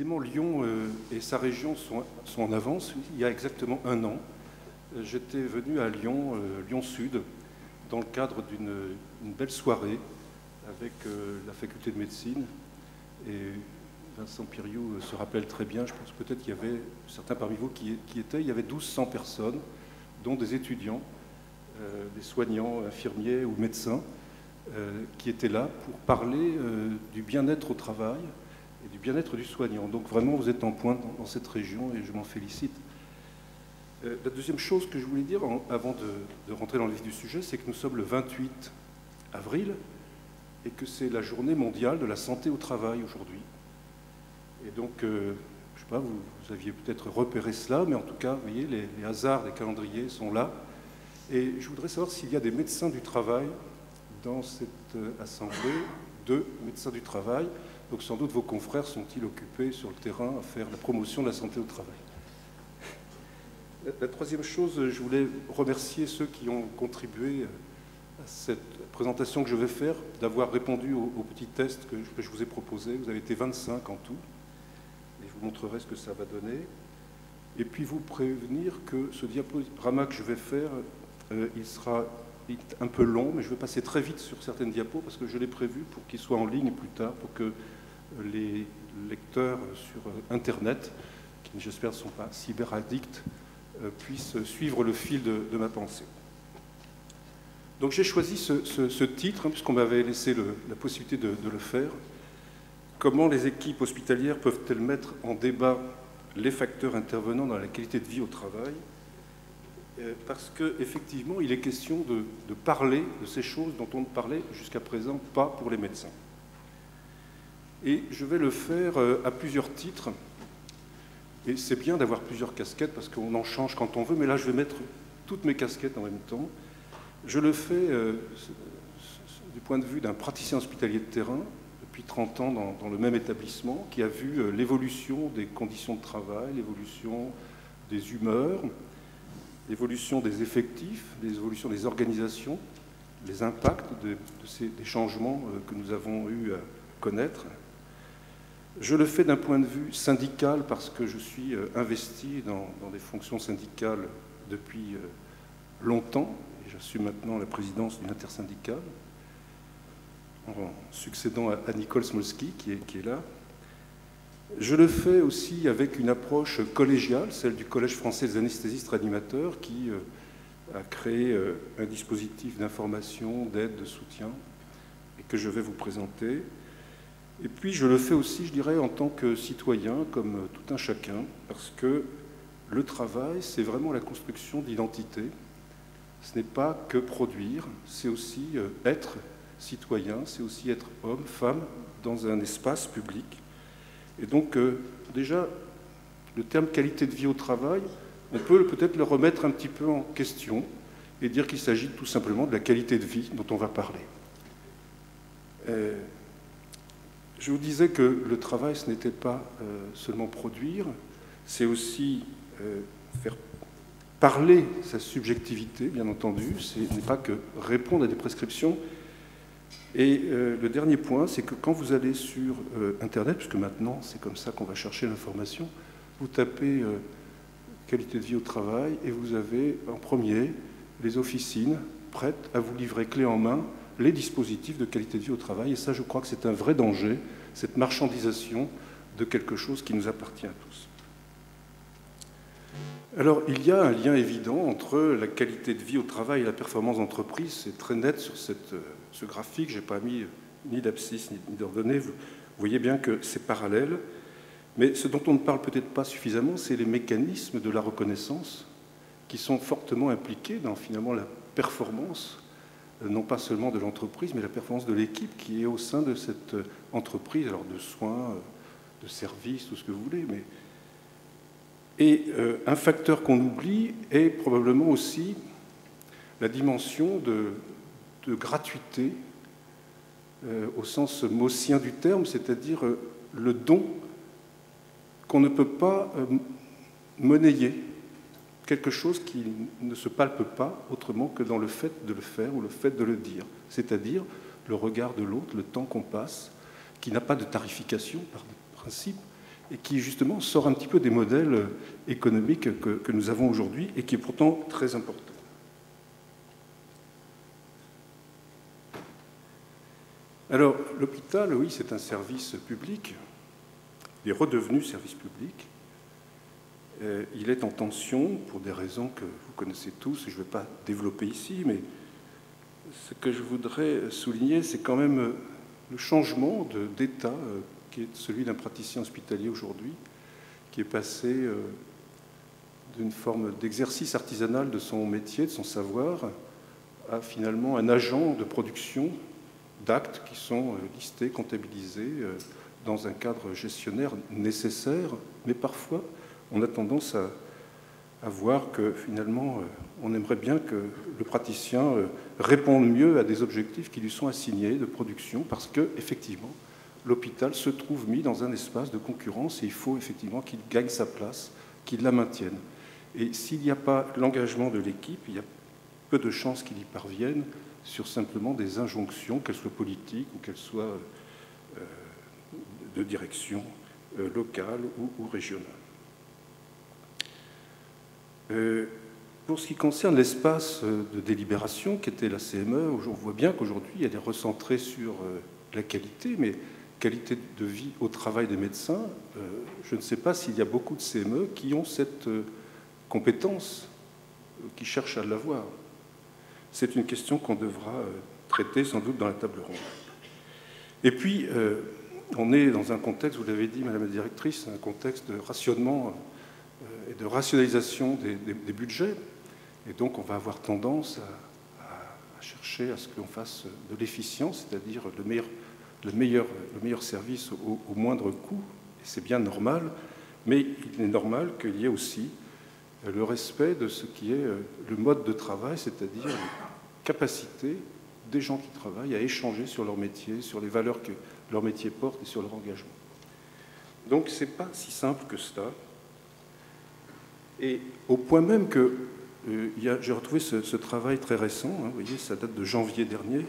Décidément, Lyon et sa région sont en avance. Il y a exactement un an, j'étais venu à Lyon, Lyon Sud, dans le cadre d'une belle soirée avec la faculté de médecine. Et Vincent Piriou se rappelle très bien, je pense peut-être qu'il y avait certains parmi vous qui étaient, il y avait 1200 personnes, dont des étudiants, des soignants, infirmiers ou médecins, qui étaient là pour parler du bien-être au travail et du bien-être du soignant. Donc vraiment, vous êtes en pointe dans cette région et je m'en félicite. La deuxième chose que je voulais dire, avant de rentrer dans le vif du sujet, c'est que nous sommes le 28 avril et que c'est la journée mondiale de la santé au travail aujourd'hui. Et donc, je ne sais pas, vous aviez peut-être repéré cela, mais en tout cas, vous voyez, les hasards des calendriers sont là. Et je voudrais savoir s'il y a des médecins du travail dans cette assemblée, de médecins du travail. Donc sans doute vos confrères sont-ils occupés sur le terrain à faire la promotion de la santé au travail. La troisième chose, je voulais remercier ceux qui ont contribué à cette présentation que je vais faire, d'avoir répondu au petit test que je vous ai proposé. Vous avez été 25 en tout, et je vous montrerai ce que ça va donner. Et puis vous prévenir que ce diaporama que je vais faire, il sera un peu long, mais je vais passer très vite sur certaines diapos, parce que je l'ai prévu pour qu'il soit en ligne plus tard, pour que les lecteurs sur Internet, qui j'espère ne sont pas cyberaddicts, puissent suivre le fil de ma pensée. Donc j'ai choisi ce titre, puisqu'on m'avait laissé la possibilité de le faire. Comment les équipes hospitalières peuvent-elles mettre en débat les facteurs intervenant dans la qualité de vie au travail? Parce qu'effectivement, il est question de parler de ces choses dont on ne parlait jusqu'à présent pas pour les médecins. Et je vais le faire à plusieurs titres. Et c'est bien d'avoir plusieurs casquettes parce qu'on en change quand on veut, mais là je vais mettre toutes mes casquettes en même temps. Je le fais du point de vue d'un praticien hospitalier de terrain, depuis 30 ans dans le même établissement, qui a vu l'évolution des conditions de travail, l'évolution des humeurs, l'évolution des effectifs, l'évolution des organisations, les impacts des changements que nous avons eu à connaître. Je le fais d'un point de vue syndical parce que je suis investi dans des fonctions syndicales depuis longtemps. Et j'assume maintenant la présidence d'une intersyndicale en succédant à Nicole Smolski qui est là. Je le fais aussi avec une approche collégiale, celle du Collège français des anesthésistes réanimateurs qui a créé un dispositif d'information, d'aide, de soutien et que je vais vous présenter. Et puis je le fais aussi, je dirais, en tant que citoyen, comme tout un chacun, parce que le travail, c'est vraiment la construction d'identité. Ce n'est pas que produire, c'est aussi être citoyen, c'est aussi être homme, femme, dans un espace public. Et donc, déjà, le terme qualité de vie au travail, on peut peut-être le remettre un petit peu en question et dire qu'il s'agit tout simplement de la qualité de vie dont on va parler. Je vous disais que le travail, ce n'était pas seulement produire, c'est aussi faire parler sa subjectivité, bien entendu, ce n'est pas que répondre à des prescriptions. Et le dernier point, c'est que quand vous allez sur Internet, puisque maintenant c'est comme ça qu'on va chercher l'information, vous tapez qualité de vie au travail et vous avez en premier les officines prêtes à vous livrer clé en main les dispositifs de qualité de vie au travail. Et ça, je crois que c'est un vrai danger, cette marchandisation de quelque chose qui nous appartient à tous. Alors, il y a un lien évident entre la qualité de vie au travail et la performance d'entreprise. C'est très net sur ce graphique. Je n'ai pas mis ni d'abscisse ni d'ordonnée. Vous voyez bien que c'est parallèle. Mais ce dont on ne parle peut-être pas suffisamment, c'est les mécanismes de la reconnaissance qui sont fortement impliqués dans finalement la performance, non pas seulement de l'entreprise, mais la performance de l'équipe qui est au sein de cette entreprise, alors de soins, de services, tout ce que vous voulez. Et un facteur qu'on oublie est probablement aussi la dimension de gratuité, au sens maussien du terme, c'est-à-dire le don qu'on ne peut pas monnayer, quelque chose qui ne se palpe pas autrement que dans le fait de le faire ou le fait de le dire, c'est-à-dire le regard de l'autre, le temps qu'on passe, qui n'a pas de tarification par principe, et qui justement sort un petit peu des modèles économiques que nous avons aujourd'hui et qui est pourtant très important. Alors, l'hôpital, oui, c'est un service public, il est redevenu service public. Il est en tension pour des raisons que vous connaissez tous, et je ne vais pas développer ici, mais ce que je voudrais souligner, c'est quand même le changement d'état qui est celui d'un praticien hospitalier aujourd'hui, qui est passé d'une forme d'exercice artisanal de son métier, de son savoir, à finalement un agent de production d'actes qui sont listés, comptabilisés dans un cadre gestionnaire nécessaire, mais parfois on a tendance à voir que finalement on aimerait bien que le praticien réponde mieux à des objectifs qui lui sont assignés de production, parce que effectivement l'hôpital se trouve mis dans un espace de concurrence et il faut effectivement qu'il gagne sa place, qu'il la maintienne. Et s'il n'y a pas l'engagement de l'équipe, il y a peu de chances qu'il y parvienne sur simplement des injonctions, qu'elles soient politiques ou qu'elles soient de direction locale ou régionale. Pour ce qui concerne l'espace de délibération qui était la CME, on voit bien qu'aujourd'hui elle est recentrée sur la qualité, mais qualité de vie au travail des médecins, je ne sais pas s'il y a beaucoup de CME qui ont cette compétence, qui cherchent à l'avoir. C'est une question qu'on devra traiter sans doute dans la table ronde. Et puis, on est dans un contexte, vous l'avez dit, Madame la Directrice, un contexte de rationnement et de rationalisation des budgets. Et donc, on va avoir tendance à chercher à ce que l'on fasse de l'efficience, c'est-à-dire le meilleur service au moindre coût. Et c'est bien normal, mais il est normal qu'il y ait aussi le respect de ce qui est le mode de travail, c'est-à-dire la capacité des gens qui travaillent à échanger sur leur métier, sur les valeurs que leur métier porte et sur leur engagement. Donc, ce n'est pas si simple que cela. Et au point même que j'ai retrouvé ce travail très récent, vous voyez, ça date de janvier dernier,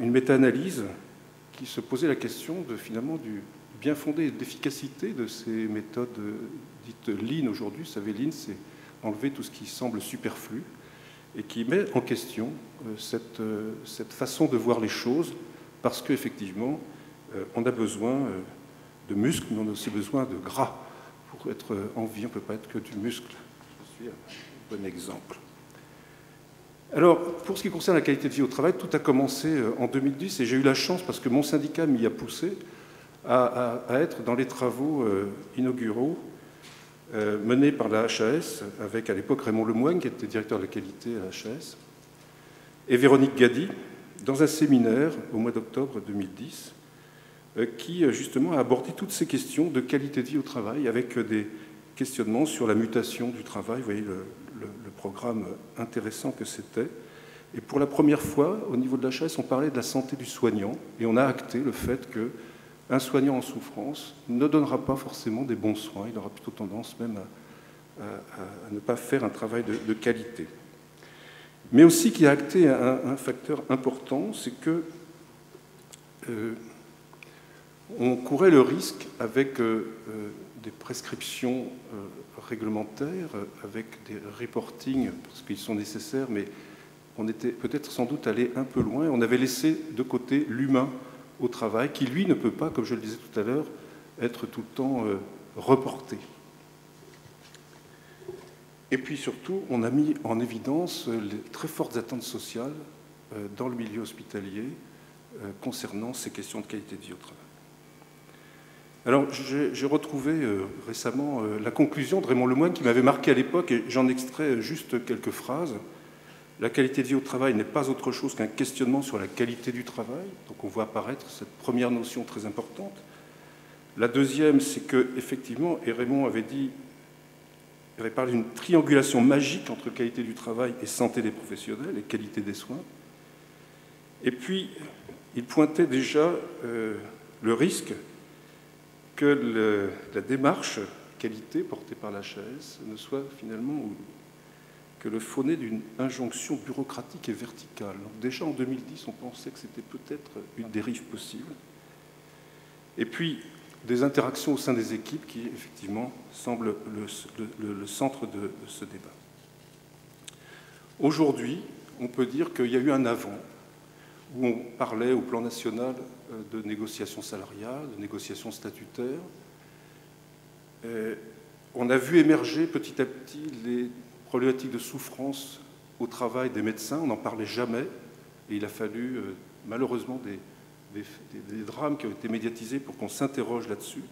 une méta-analyse qui se posait la question finalement du bien fondé et de l'efficacité de ces méthodes dites Lean aujourd'hui. Vous savez, Lean, c'est enlever tout ce qui semble superflu et qui met en question cette façon de voir les choses, parce qu'effectivement, on a besoin de muscles, mais on a aussi besoin de gras. Pour être en vie, on ne peut pas être que du muscle. Je suis un bon exemple. Alors, pour ce qui concerne la qualité de vie au travail, tout a commencé en 2010 et j'ai eu la chance, parce que mon syndicat m'y a poussé, à être dans les travaux inauguraux menés par la HAS, avec à l'époque Raymond Lemoigne, qui était directeur de la qualité à la HAS, et Véronique Gady, dans un séminaire au mois d'octobre 2010, qui justement a abordé toutes ces questions de qualité de vie au travail, avec des questionnements sur la mutation du travail. Vous voyez le programme intéressant que c'était. Et pour la première fois, au niveau de la HAS, on parlait de la santé du soignant, et on a acté le fait qu'un soignant en souffrance ne donnera pas forcément des bons soins, il aura plutôt tendance même à ne pas faire un travail de qualité. Mais aussi qu'il a acté un facteur important, c'est que on courait le risque, avec des prescriptions réglementaires, avec des reportings, parce qu'ils sont nécessaires, mais on était peut-être sans doute allé un peu loin. On avait laissé de côté l'humain au travail, qui lui ne peut pas, comme je le disais tout à l'heure, être tout le temps reporté. Et puis surtout, on a mis en évidence les très fortes attentes sociales dans le milieu hospitalier concernant ces questions de qualité de vie au travail. Alors, j'ai retrouvé récemment la conclusion de Raymond Lemoigne qui m'avait marqué à l'époque, et j'en extrais juste quelques phrases. La qualité de vie au travail n'est pas autre chose qu'un questionnement sur la qualité du travail. Donc on voit apparaître cette première notion très importante. La deuxième, c'est qu'effectivement, et Raymond avait parlé d'une triangulation magique entre qualité du travail et santé des professionnels et qualité des soins. Et puis, il pointait déjà le risque que la démarche qualité portée par la HAS ne soit finalement que le faux-nez d'une injonction bureaucratique et verticale. Donc déjà en 2010, on pensait que c'était peut-être une dérive possible. Et puis, des interactions au sein des équipes qui, effectivement, semblent le centre de ce débat. Aujourd'hui, on peut dire qu'il y a eu un avant, où on parlait au plan national de négociations salariales, de négociations statutaires. On a vu émerger petit à petit les problématiques de souffrance au travail des médecins, on n'en parlait jamais, et il a fallu malheureusement des drames qui ont été médiatisés pour qu'on s'interroge là-dessus.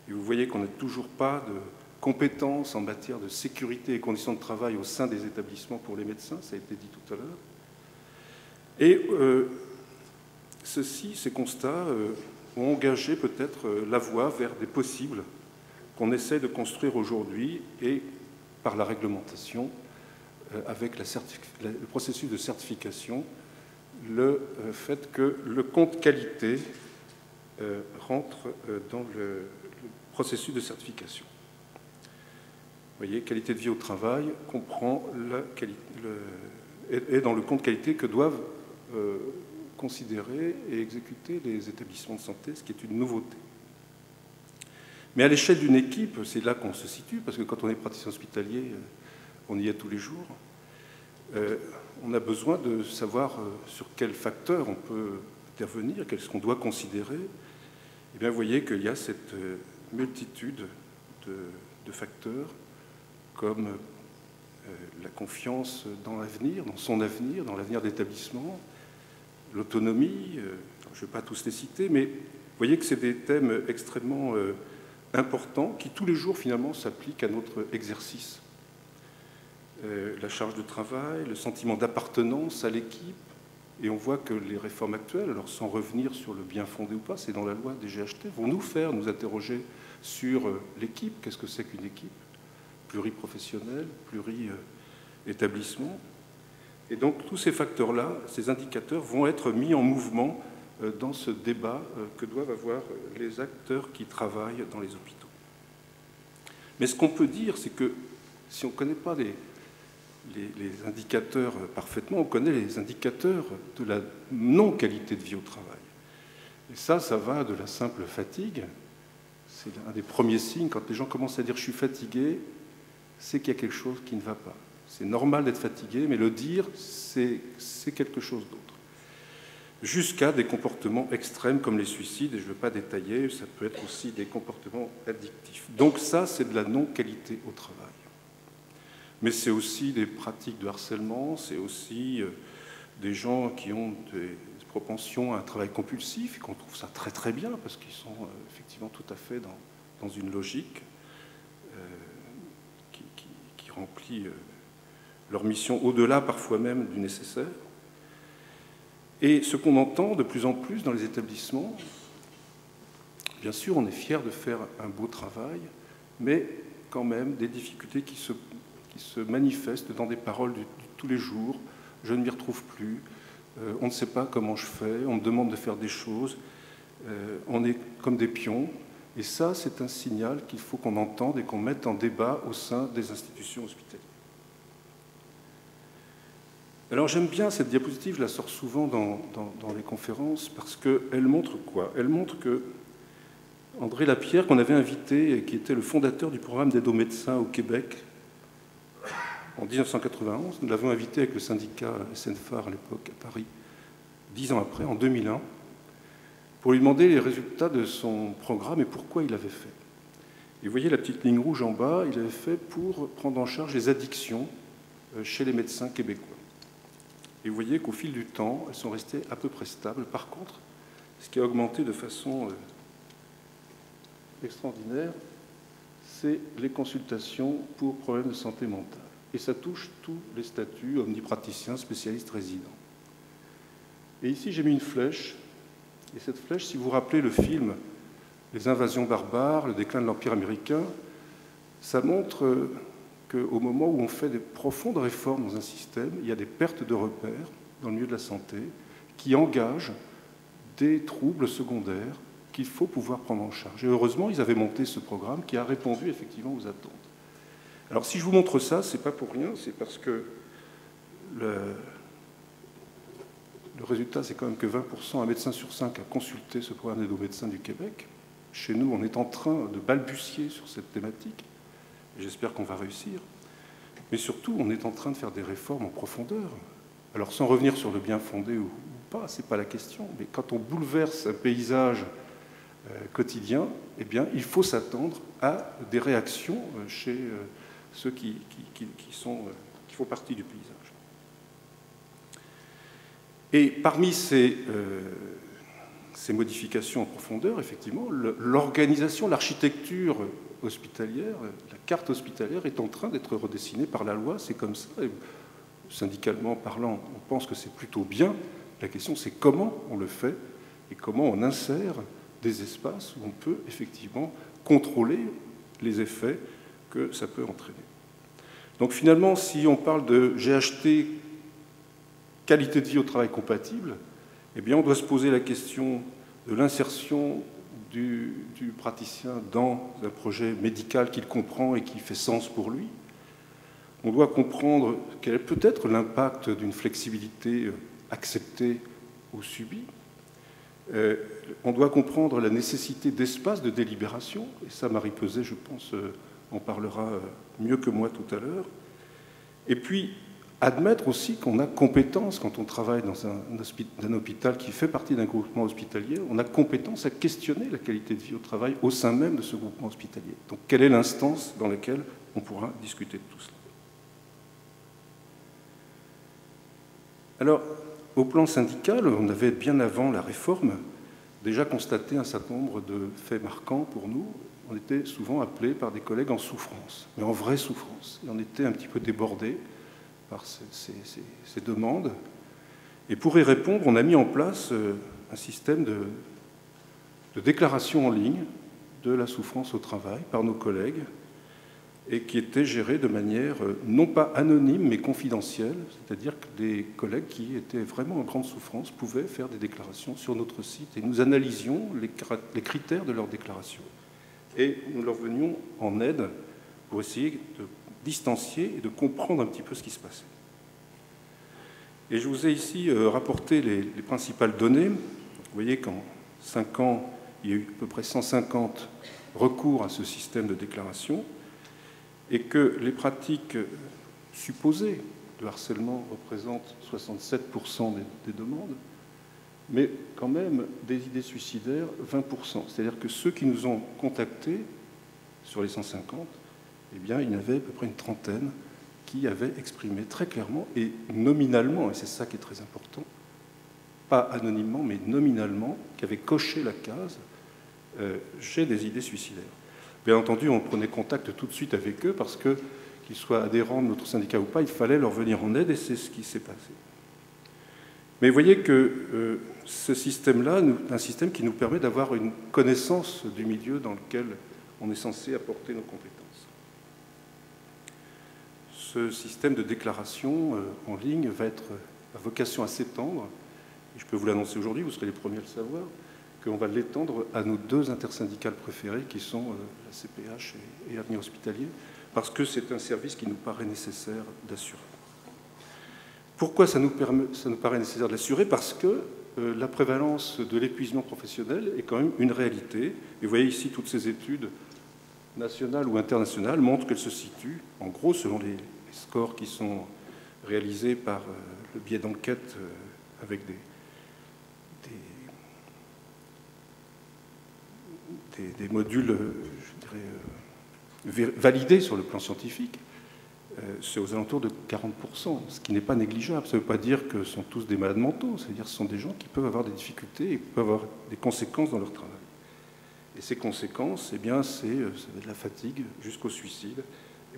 Et vous voyez qu'on n'a toujours pas de compétences en matière de sécurité et conditions de travail au sein des établissements pour les médecins, ça a été dit tout à l'heure. Et ces constats ont engagé peut-être la voie vers des possibles qu'on essaie de construire aujourd'hui et par la réglementation, avec le processus de certification, le fait que le compte qualité rentre dans le processus de certification. Vous voyez, qualité de vie au travail comprend est dans le compte qualité que doivent considérer et exécuter les établissements de santé, ce qui est une nouveauté. Mais à l'échelle d'une équipe, c'est là qu'on se situe, parce que quand on est praticien hospitalier, on y est tous les jours. On a besoin de savoir sur quels facteurs on peut intervenir, qu'est-ce qu'on doit considérer. Et bien, vous voyez qu'il y a cette multitude de facteurs, comme la confiance dans l'avenir, dans son avenir, dans l'avenir d'établissement, l'autonomie, je ne vais pas tous les citer, mais vous voyez que c'est des thèmes extrêmement importants qui, tous les jours, finalement, s'appliquent à notre exercice. La charge de travail, le sentiment d'appartenance à l'équipe, et on voit que les réformes actuelles, alors sans revenir sur le bien fondé ou pas, c'est dans la loi des GHT, vont nous faire nous interroger sur l'équipe. Qu'est-ce que c'est qu'une équipe pluriprofessionnelle, pluri-établissement? Et donc tous ces facteurs-là, ces indicateurs vont être mis en mouvement dans ce débat que doivent avoir les acteurs qui travaillent dans les hôpitaux. Mais ce qu'on peut dire, c'est que si on ne connaît pas les indicateurs parfaitement, on connaît les indicateurs de la non-qualité de vie au travail. Et ça va de la simple fatigue. C'est un des premiers signes. Quand les gens commencent à dire « je suis fatigué », c'est qu'il y a quelque chose qui ne va pas. C'est normal d'être fatigué, mais le dire, c'est quelque chose d'autre. Jusqu'à des comportements extrêmes comme les suicides, et je ne veux pas détailler, ça peut être aussi des comportements addictifs. Donc ça, c'est de la non-qualité au travail. Mais c'est aussi des pratiques de harcèlement, c'est aussi des gens qui ont des propensions à un travail compulsif, et qu'on trouve ça très très bien, parce qu'ils sont effectivement tout à fait dans une logique qui remplit leur mission au-delà parfois même du nécessaire. Et ce qu'on entend de plus en plus dans les établissements, bien sûr on est fier de faire un beau travail, mais quand même des difficultés qui se manifestent dans des paroles de tous les jours. Je ne m'y retrouve plus, on ne sait pas comment je fais, on me demande de faire des choses, on est comme des pions. Et ça, c'est un signal qu'il faut qu'on entende et qu'on mette en débat au sein des institutions hospitalières. Alors j'aime bien cette diapositive, je la sors souvent dans les conférences, parce qu'elle montre quoi? Elle montre que André Lapierre, qu'on avait invité, et qui était le fondateur du programme d'aide aux médecins au Québec, en 1991, nous l'avons invité avec le syndicat SNFAR à l'époque à Paris, 10 ans après, en 2001, pour lui demander les résultats de son programme et pourquoi il l'avait fait. Et vous voyez la petite ligne rouge en bas, il avait fait pour prendre en charge les addictions chez les médecins québécois. Et vous voyez qu'au fil du temps, elles sont restées à peu près stables. Par contre, ce qui a augmenté de façon extraordinaire, c'est les consultations pour problèmes de santé mentale. Et ça touche tous les statuts, omnipraticiens, spécialistes, résidents. Et ici, j'ai mis une flèche. Et cette flèche, si vous vous rappelez le film « Les invasions barbares, le déclin de l'Empire américain », ça montre qu'au moment où on fait des profondes réformes dans un système, il y a des pertes de repères dans le milieu de la santé qui engagent des troubles secondaires qu'il faut pouvoir prendre en charge. Et heureusement, ils avaient monté ce programme qui a répondu effectivement aux attentes. Alors si je vous montre ça, c'est pas pour rien, c'est parce que le résultat, c'est quand même que 20%, un médecin sur 5 a consulté ce programme d'aide aux médecins du Québec. chez nous, on est en train de balbutier sur cette thématique. J'espère qu'on va réussir. Mais surtout, on est en train de faire des réformes en profondeur. Alors, sans revenir sur le bien fondé ou pas, ce n'est pas la question. Mais quand on bouleverse un paysage quotidien, eh bien, il faut s'attendre à des réactions chez ceux qui font partie du paysage. Et parmi ces modifications en profondeur, effectivement, l'organisation, l'architecture hospitalière, la carte hospitalière est en train d'être redessinée par la loi, c'est comme ça. Et syndicalement parlant, on pense que c'est plutôt bien. La question, c'est comment on le fait et comment on insère des espaces où on peut effectivement contrôler les effets que ça peut entraîner. Donc finalement, si on parle de GHT, qualité de vie au travail compatible, eh bien on doit se poser la question de l'insertion du praticien dans un projet médical qu'il comprend et qui fait sens pour lui. On doit comprendre quel peut être l'impact d'une flexibilité acceptée ou subie. On doit comprendre la nécessité d'espace de délibération, et ça, Marie Peset, je pense, en parlera mieux que moi tout à l'heure. Et puis, admettre aussi qu'on a compétence, quand on travaille dans un hôpital qui fait partie d'un groupement hospitalier, on a compétence à questionner la qualité de vie au travail au sein même de ce groupement hospitalier. Donc, quelle est l'instance dans laquelle on pourra discuter de tout cela? Alors, au plan syndical, on avait, bien avant la réforme, déjà constaté un certain nombre de faits marquants pour nous. On était souvent appelés par des collègues en souffrance, mais en vraie souffrance. Et on était un petit peu débordés par ces demandes. Et pour y répondre, on a mis en place un système de déclaration en ligne de la souffrance au travail par nos collègues, et qui était géré de manière non pas anonyme, mais confidentielle, c'est-à-dire que des collègues qui étaient vraiment en grande souffrance pouvaient faire des déclarations sur notre site, et nous analysions les critères de leurs déclarations. Et nous leur venions en aide pour essayer de distancier et de comprendre un petit peu ce qui se passait. Et je vous ai ici rapporté les principales données. Vous voyez qu'en 5 ans, il y a eu à peu près 150 recours à ce système de déclaration, et que les pratiques supposées de harcèlement représentent 67% des demandes, mais quand même des idées suicidaires, 20%. C'est-à-dire que ceux qui nous ont contactés sur les 150, eh bien, il y en avait à peu près une trentaine qui avaient exprimé très clairement et nominalement, et c'est ça qui est très important, pas anonymement, mais nominalement, qui avaient coché la case « j'ai des idées suicidaires ». Bien entendu, on prenait contact tout de suite avec eux parce que, qu'ils soient adhérents de notre syndicat ou pas, il fallait leur venir en aide, et c'est ce qui s'est passé. Mais vous voyez que ce système-là, un système qui nous permet d'avoir une connaissance du milieu dans lequel on est censé apporter nos compétences. Ce système de déclaration en ligne va être à vocation à s'étendre, et je peux vous l'annoncer aujourd'hui, vous serez les premiers à le savoir, qu'on va l'étendre à nos 2 intersyndicales préférées qui sont la CPH et Avenir Hospitalier, parce que c'est un service qui nous paraît nécessaire d'assurer. Pourquoi ça nous paraît nécessaire de l'assurer? Parce que la prévalence de l'épuisement professionnel est quand même une réalité. Et vous voyez ici toutes ces études nationales ou internationales montrent qu'elles se situent, en gros, selon les scores qui sont réalisés par le biais d'enquêtes avec des modules, je dirais, validés sur le plan scientifique, c'est aux alentours de 40%, ce qui n'est pas négligeable. Ça ne veut pas dire que ce sont tous des malades mentaux, c'est-à-dire que ce sont des gens qui peuvent avoir des difficultés et qui peuvent avoir des conséquences dans leur travail. Et ces conséquences, eh bien, ça va de la fatigue jusqu'au suicide,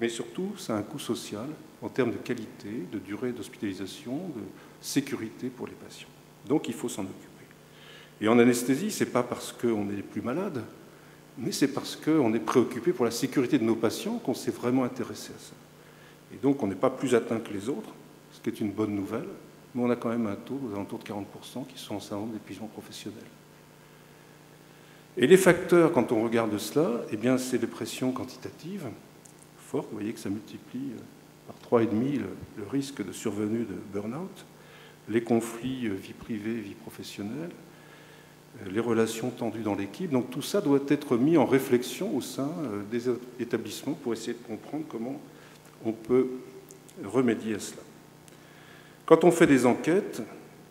mais surtout, ça a un coût social en termes de qualité, de durée d'hospitalisation, de sécurité pour les patients. Donc, il faut s'en occuper. Et en anesthésie, ce n'est pas parce qu'on est les plus malades, mais c'est parce qu'on est préoccupé pour la sécurité de nos patients qu'on s'est vraiment intéressé à ça. Et donc, on n'est pas plus atteint que les autres, ce qui est une bonne nouvelle, mais on a quand même un taux aux alentours de 40% qui sont en syndrome d'épuisement professionnel. Et les facteurs, quand on regarde cela, eh bien, c'est les pressions quantitatives fortes. Vous voyez que ça multiplie par 3,5 le risque de survenue de burn-out, les conflits vie privée, vie professionnelle, les relations tendues dans l'équipe. Donc tout ça doit être mis en réflexion au sein des établissements pour essayer de comprendre comment on peut remédier à cela. Quand on fait des enquêtes,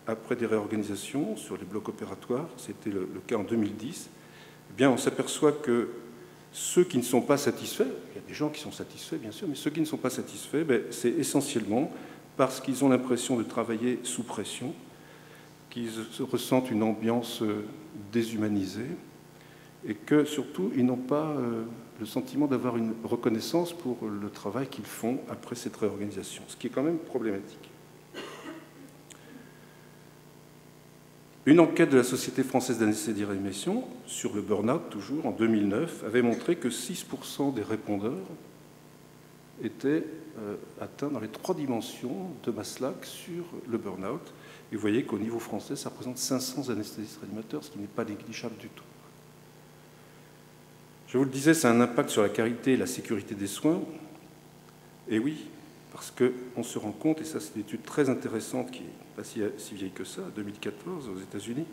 après des réorganisations sur les blocs opératoires, c'était le cas en 2010, eh bien on s'aperçoit que ceux qui ne sont pas satisfaits, il y a des gens qui sont satisfaits bien sûr, mais ceux qui ne sont pas satisfaits, c'est essentiellement parce qu'ils ont l'impression de travailler sous pression, qu'ils ressentent une ambiance déshumanisée et que surtout ils n'ont pas le sentiment d'avoir une reconnaissance pour le travail qu'ils font après cette réorganisation, ce qui est quand même problématique. Une enquête de la Société française d'anesthésie-réanimation sur le burn-out, toujours en 2009, avait montré que 6% des répondeurs étaient atteints dans les 3 dimensions de Maslach sur le burn-out. Et vous voyez qu'au niveau français, ça représente 500 anesthésistes-réanimateurs, ce qui n'est pas négligeable du tout. Je vous le disais, ça a un impact sur la qualité et la sécurité des soins. Et oui, parce qu'on se rend compte, et ça c'est une étude très intéressante qui n'est pas si vieille que ça, 2014 aux États-Unis,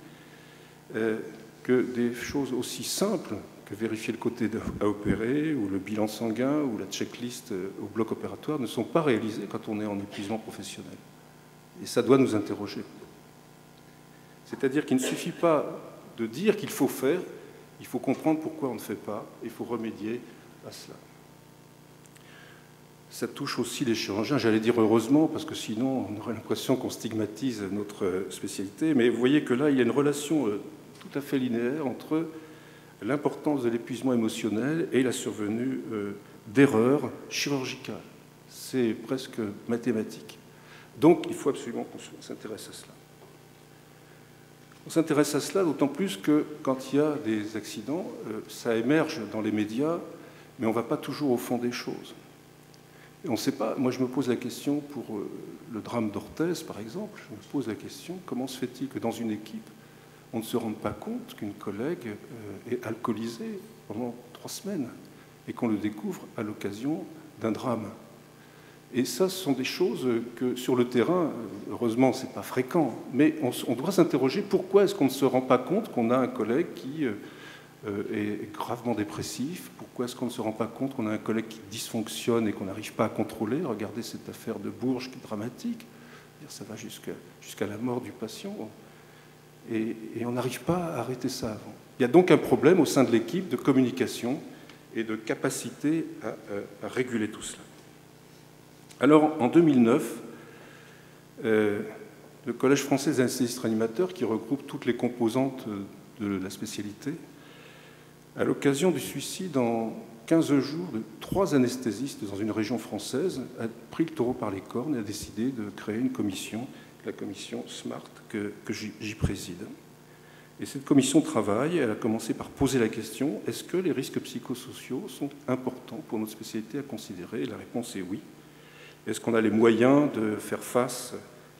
que des choses aussi simples que vérifier le côté à opérer, ou le bilan sanguin, ou la checklist au bloc opératoire ne sont pas réalisées quand on est en épuisement professionnel. Et ça doit nous interroger. C'est-à-dire qu'il ne suffit pas de dire qu'il faut faire, il faut comprendre pourquoi on ne fait pas, il faut remédier à cela. Ça touche aussi les chirurgiens, j'allais dire heureusement, parce que sinon on aurait l'impression qu'on stigmatise notre spécialité, mais vous voyez que là, il y a une relation tout à fait linéaire entre l'importance de l'épuisement émotionnel et la survenue d'erreurs chirurgicales. C'est presque mathématique. Donc, il faut absolument qu'on s'intéresse à cela. On s'intéresse à cela d'autant plus que quand il y a des accidents, ça émerge dans les médias, mais on ne va pas toujours au fond des choses. Et on ne sait pas, moi je me pose la question pour le drame d'Orthez, par exemple, je me pose la question, comment se fait-il que dans une équipe, on ne se rende pas compte qu'une collègue est alcoolisée pendant 3 semaines et qu'on le découvre à l'occasion d'un drame? Et ça, ce sont des choses que, sur le terrain, heureusement, ce n'est pas fréquent, mais on doit s'interroger pourquoi est-ce qu'on ne se rend pas compte qu'on a un collègue qui est gravement dépressif, pourquoi est-ce qu'on ne se rend pas compte qu'on a un collègue qui dysfonctionne et qu'on n'arrive pas à contrôler. Regardez cette affaire de Bourges qui est dramatique, ça va jusqu'à la mort du patient, et on n'arrive pas à arrêter ça avant. Il y a donc un problème au sein de l'équipe de communication et de capacité à réguler tout cela. Alors, en 2009, le Collège français des anesthésistes-réanimateurs, qui regroupe toutes les composantes de la spécialité, à l'occasion du suicide en 15 jours de 3 anesthésistes dans une région française, a pris le taureau par les cornes et a décidé de créer une commission, la commission SMART, que j'y préside. Et cette commission travaille, elle a commencé par poser la question, est-ce que les risques psychosociaux sont importants pour notre spécialité à considérer? Et la réponse est oui. Est-ce qu'on a les moyens de faire face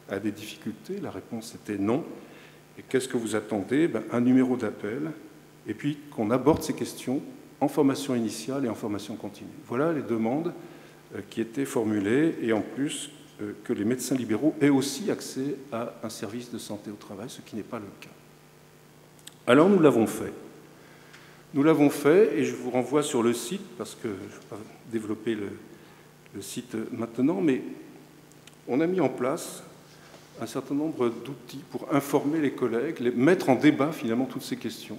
à des difficultés? La réponse était non. Et qu'est-ce que vous attendez? Un numéro d'appel, et puis qu'on aborde ces questions en formation initiale et en formation continue. Voilà les demandes qui étaient formulées, et en plus que les médecins libéraux aient aussi accès à un service de santé au travail, ce qui n'est pas le cas. Alors nous l'avons fait. Nous l'avons fait, et je vous renvoie sur le site, parce que je ne vais pas développer le site maintenant, mais on a mis en place un certain nombre d'outils pour informer les collègues, mettre en débat finalement toutes ces questions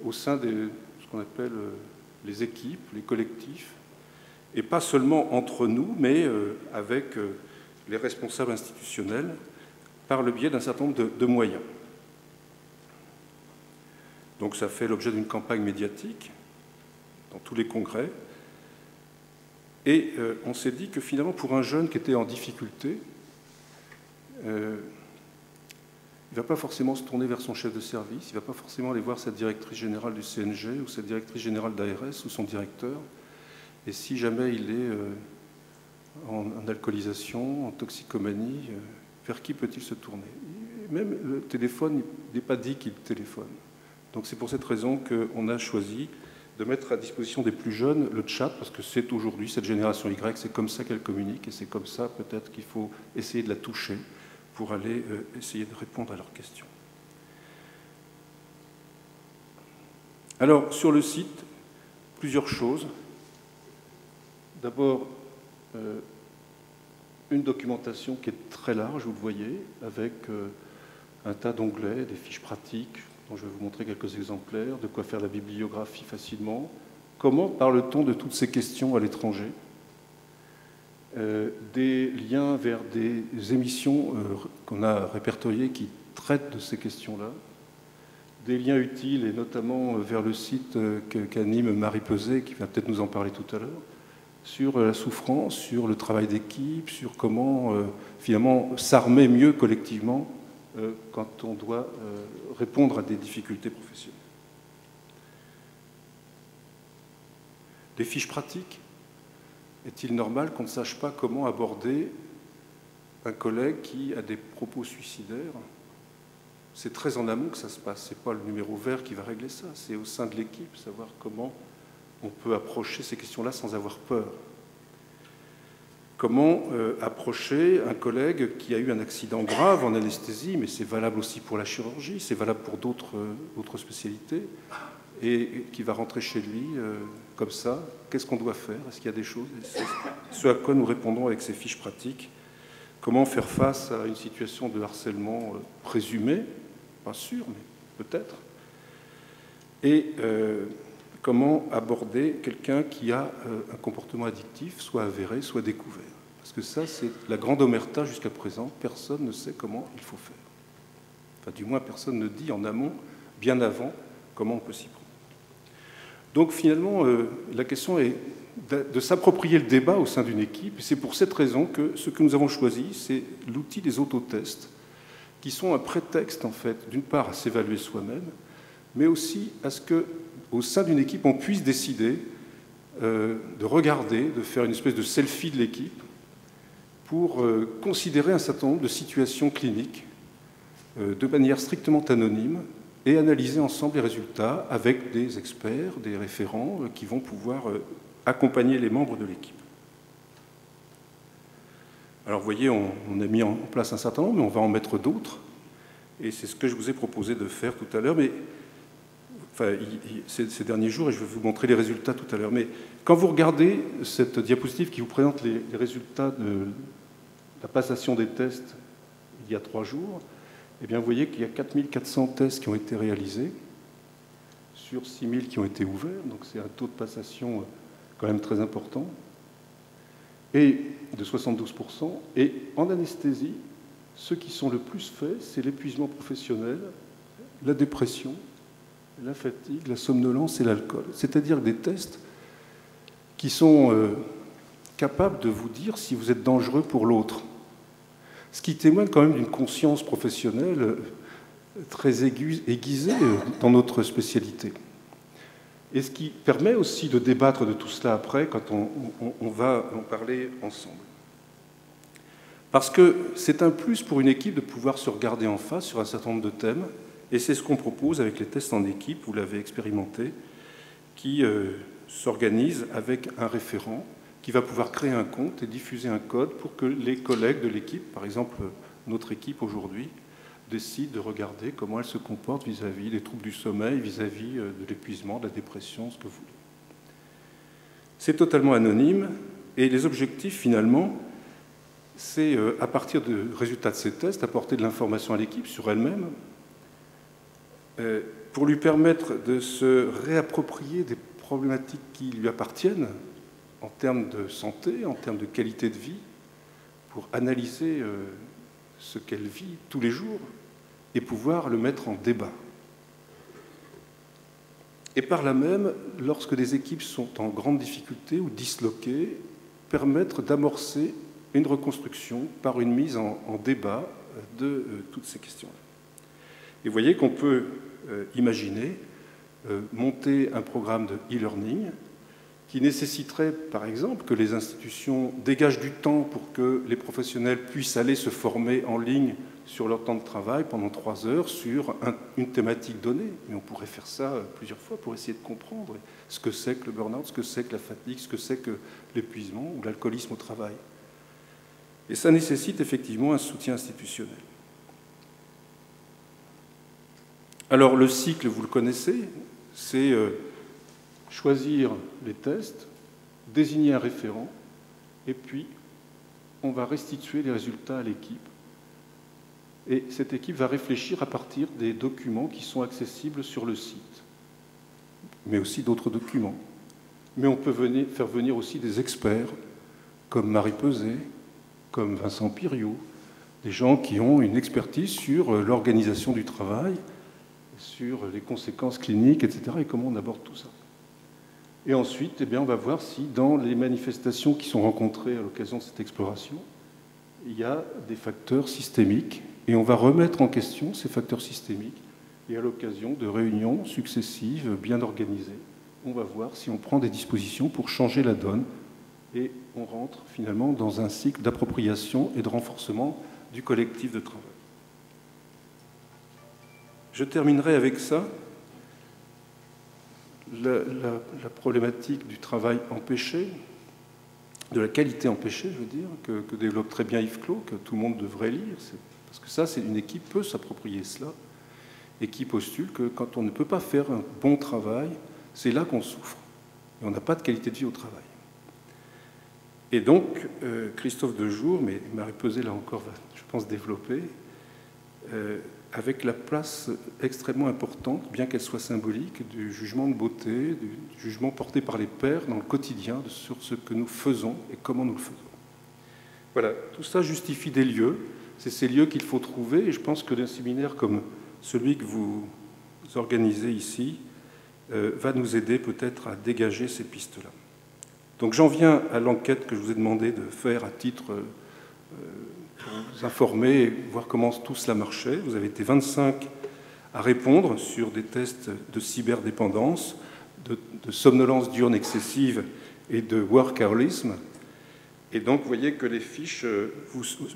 au sein de ce qu'on appelle les équipes, les collectifs, et pas seulement entre nous, mais avec les responsables institutionnels, par le biais d'un certain nombre de moyens. Donc ça fait l'objet d'une campagne médiatique dans tous les congrès. Et on s'est dit que finalement, pour un jeune qui était en difficulté, il ne va pas forcément se tourner vers son chef de service, il ne va pas forcément aller voir sa directrice générale du CNG ou sa directrice générale d'ARS ou son directeur. Et si jamais il est en alcoolisation, en toxicomanie, vers qui peut-il se tourner? Et même le téléphone, il n'est pas dit qu'il téléphone. Donc c'est pour cette raison qu'on a choisi de mettre à disposition des plus jeunes le chat, parce que c'est aujourd'hui, cette génération Y, c'est comme ça qu'elle communique, et c'est comme ça peut-être qu'il faut essayer de la toucher pour aller essayer de répondre à leurs questions. Alors, sur le site, plusieurs choses. D'abord, une documentation qui est très large, vous le voyez, avec un tas d'onglets, des fiches pratiques, dont je vais vous montrer quelques exemplaires, de quoi faire la bibliographie facilement. Comment parle-t-on de toutes ces questions à l'étranger? Des liens vers des émissions qu'on a répertoriées qui traitent de ces questions-là, des liens utiles et notamment vers le site qu'anime Marie Peset, qui va peut-être nous en parler tout à l'heure, sur la souffrance, sur le travail d'équipe, sur comment finalement s'armer mieux collectivement quand on doit répondre à des difficultés professionnelles. Des fiches pratiques. Est-il normal qu'on ne sache pas comment aborder un collègue qui a des propos suicidaires? C'est très en amont que ça se passe. Ce n'est pas le numéro vert qui va régler ça. C'est au sein de l'équipe, savoir comment on peut approcher ces questions-là sans avoir peur. Comment approcher un collègue qui a eu un accident grave en anesthésie, mais c'est valable aussi pour la chirurgie, c'est valable pour d'autres spécialités, et qui va rentrer chez lui comme ça. Qu'est-ce qu'on doit faire? Est-ce qu'il y a des choses? C'est ce à quoi nous répondons avec ces fiches pratiques. Comment faire face à une situation de harcèlement présumé? Pas sûr, mais peut-être. Et comment aborder quelqu'un qui a un comportement addictif, soit avéré, soit découvert? Parce que ça, c'est la grande omerta jusqu'à présent. Personne ne sait comment il faut faire. Enfin, du moins, personne ne dit en amont, bien avant, comment on peut s'y prendre. Donc finalement, la question est de s'approprier le débat au sein d'une équipe. Et c'est pour cette raison que ce que nous avons choisi, c'est l'outil des autotests, qui sont un prétexte, en fait, d'une part, à s'évaluer soi-même, mais aussi à ce qu'au sein d'une équipe, on puisse décider de regarder, de faire une espèce de selfie de l'équipe pour considérer un certain nombre de situations cliniques de manière strictement anonyme, et analyser ensemble les résultats avec des experts, des référents qui vont pouvoir accompagner les membres de l'équipe. Alors vous voyez, on a mis en place un certain nombre, mais on va en mettre d'autres. Et c'est ce que je vous ai proposé de faire tout à l'heure, mais enfin, ces derniers jours, et je vais vous montrer les résultats tout à l'heure. Mais quand vous regardez cette diapositive qui vous présente les résultats de la passation des tests il y a 3 jours, eh bien, vous voyez qu'il y a 4400 tests qui ont été réalisés sur 6000 qui ont été ouverts, donc c'est un taux de passation quand même très important, et de 72%. Et en anesthésie, ceux qui sont le plus faits, c'est l'épuisement professionnel, la dépression, la fatigue, la somnolence et l'alcool. C'est-à-dire des tests qui sont capables de vous dire si vous êtes dangereux pour l'autre. Ce qui témoigne quand même d'une conscience professionnelle très aiguisée dans notre spécialité. Et ce qui permet aussi de débattre de tout cela après, quand on va en parler ensemble. Parce que c'est un plus pour une équipe de pouvoir se regarder en face sur un certain nombre de thèmes, et c'est ce qu'on propose avec les tests en équipe, vous l'avez expérimenté, qui s'organisent avec un référent, qui va pouvoir créer un compte et diffuser un code pour que les collègues de l'équipe, par exemple notre équipe aujourd'hui, décident de regarder comment elle se comporte vis-à-vis des troubles du sommeil, vis-à-vis de l'épuisement, de la dépression, ce que vous voulez. C'est totalement anonyme et les objectifs finalement, c'est à partir des résultats de ces tests, apporter de l'information à l'équipe sur elle-même pour lui permettre de se réapproprier des problématiques qui lui appartiennent, en termes de santé, en termes de qualité de vie, pour analyser ce qu'elle vit tous les jours et pouvoir le mettre en débat. Et par là même, lorsque des équipes sont en grande difficulté ou disloquées, permettre d'amorcer une reconstruction par une mise en débat de toutes ces questions-là. Et vous voyez qu'on peut imaginer monter un programme de e-learning qui nécessiterait, par exemple, que les institutions dégagent du temps pour que les professionnels puissent aller se former en ligne sur leur temps de travail pendant 3 heures sur une thématique donnée. Mais on pourrait faire ça plusieurs fois pour essayer de comprendre ce que c'est que le burn-out, ce que c'est que la fatigue, ce que c'est que l'épuisement ou l'alcoolisme au travail. Et ça nécessite effectivement un soutien institutionnel. Alors le cycle, vous le connaissez, C'est choisir les tests, désigner un référent, et puis on va restituer les résultats à l'équipe. Et cette équipe va réfléchir à partir des documents qui sont accessibles sur le site, mais aussi d'autres documents. Mais on peut faire venir aussi des experts, comme Marie Peset, comme Vincent Piriou, des gens qui ont une expertise sur l'organisation du travail, sur les conséquences cliniques, etc., et comment on aborde tout ça. Et ensuite, eh bien, on va voir si dans les manifestations qui sont rencontrées à l'occasion de cette exploration, il y a des facteurs systémiques, et on va remettre en question ces facteurs systémiques, et à l'occasion de réunions successives, bien organisées, on va voir si on prend des dispositions pour changer la donne, et on rentre finalement dans un cycle d'appropriation et de renforcement du collectif de travail. Je terminerai avec ça. La problématique du travail empêché, de la qualité empêchée, je veux dire, que développe très bien Yves Clos, que tout le monde devrait lire, parce que ça, c'est une équipe peut s'approprier cela, et qui postule que quand on ne peut pas faire un bon travail, c'est là qu'on souffre, et on n'a pas de qualité de vie au travail. Et donc, Christophe Dejour, mais Marie Peset, là encore, va, je pense, développer, avec la place extrêmement importante, bien qu'elle soit symbolique, du jugement de beauté, du jugement porté par les pairs dans le quotidien sur ce que nous faisons et comment nous le faisons. Voilà, tout ça justifie des lieux. C'est ces lieux qu'il faut trouver, et je pense que un séminaire comme celui que vous organisez ici va nous aider peut-être à dégager ces pistes-là. Donc j'en viens à l'enquête que je vous ai demandé de faire à titre pour vous informer et voir comment tout cela marchait. Vous avez été 25 à répondre sur des tests de cyberdépendance, de somnolence diurne excessive et de workaholisme. Et donc vous voyez que les fiches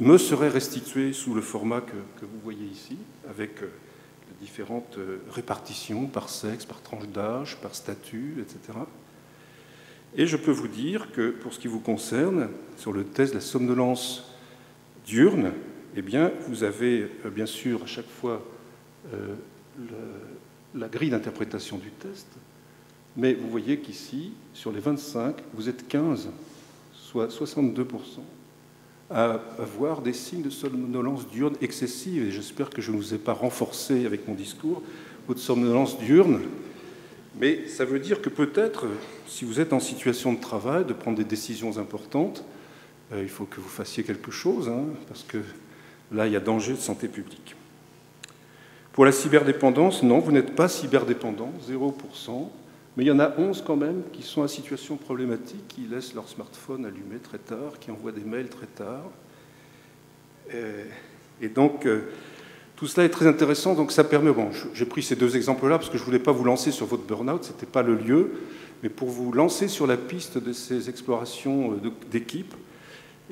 me seraient restituées sous le format que vous voyez ici, avec les différentes répartitions par sexe, par tranche d'âge, par statut, etc. Et je peux vous dire que, pour ce qui vous concerne, sur le test de la somnolence diurne, eh bien, vous avez bien sûr à chaque fois la grille d'interprétation du test, mais vous voyez qu'ici, sur les 25, vous êtes 15, soit 62%, à avoir des signes de somnolence diurne excessive. Et j'espère que je ne vous ai pas renforcé avec mon discours votre somnolence diurne. Mais ça veut dire que peut-être, si vous êtes en situation de travail, de prendre des décisions importantes, il faut que vous fassiez quelque chose, hein, parce que là, il y a danger de santé publique. Pour la cyberdépendance, non, vous n'êtes pas cyberdépendant, 0%, mais il y en a 11 quand même qui sont en situation problématique, qui laissent leur smartphone allumé très tard, qui envoient des mails très tard. Et donc, tout cela est très intéressant, donc ça permet... Bon, j'ai pris ces deux exemples-là parce que je ne voulais pas vous lancer sur votre burn-out, ce n'était pas le lieu, mais pour vous lancer sur la piste de ces explorations d'équipe.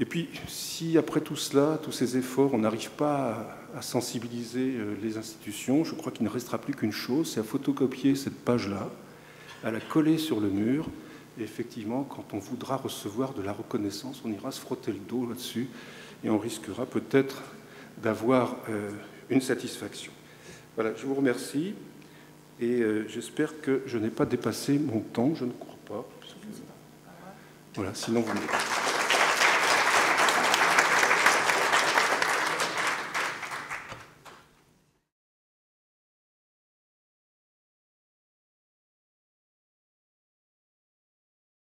Et puis, si après tout cela, tous ces efforts, on n'arrive pas à sensibiliser les institutions, je crois qu'il ne restera plus qu'une chose, c'est à photocopier cette page-là, à la coller sur le mur, et effectivement, quand on voudra recevoir de la reconnaissance, on ira se frotter le dos là-dessus, et on risquera peut-être d'avoir une satisfaction. Voilà, je vous remercie, et j'espère que je n'ai pas dépassé mon temps, je ne crois pas. Voilà, sinon vous...